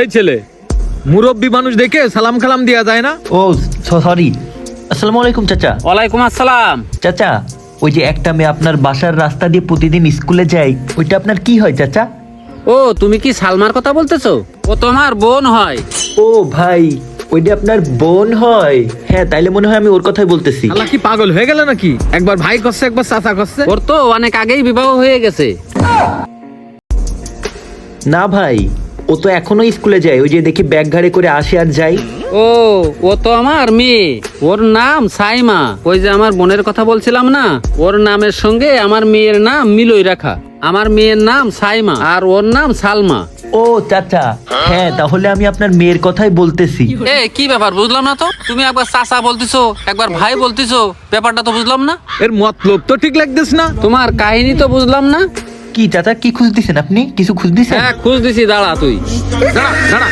এই ছেলে, মুরব্বী মানুষ দেখে সালাম কালাম দেয়া যায় না? ও সরি। আসসালামু আলাইকুম চাচা। ওয়ালাইকুম আসসালাম। চাচা, ওই যে একটা মেয়ে আপনার বাসার রাস্তা দিয়ে প্রতিদিন স্কুলে যায়, ওইটা আপনার কি হয় চাচা? ও তুমি কি সালমার কথা বলতেছো? ও তোমার বোন হয়। ও ভাই, ওইটা আপনার বোন হয়? হ্যাঁ, তাইলে মনে হয় আমি ওর কথাই বলতেছি। আল্লাহ কি পাগল হয়ে গেল নাকি? একবার ভাই করছে, একবার চাচা করছে। ওর তো অনেক আগেই বিবাহ হয়ে গেছে। না ভাই, ও তো এখনো স্কুলে যায়, ওই যে দেখি ব্যাগ ঘাড়ে করে আসে আর যায়। ও ও তো আমার মেয়ে, ওর নাম সাইমা। ওই যে আমার বোনের কথা বলছিলাম না, ওর নামের সঙ্গে আমার মেয়ের নাম মিলই রাখা। আমার মেয়ের নাম সাইমা আর ওর নাম সালমা। ও চাচা, হ্যাঁ তাহলে আমি আপনার মেয়ের কথাই বলতেছি। এ কি ব্যাপার বুঝলাম না তো, তুমি একবার চাচা বলতেছো একবার ভাই বলতেছো, ব্যাপারটা তো বুঝলাম না। এর মতলব তো ঠিক লাগতেছ না। তোমার কাহিনী তো বুঝলাম না। কি চাচা, কি খুঁজতেছেন আপনি? কিছু খুঁজতেছেন? হ্যাঁ খুঁজ দিছি, দাঁড়া তুই। দাঁড়া দাঁড়া।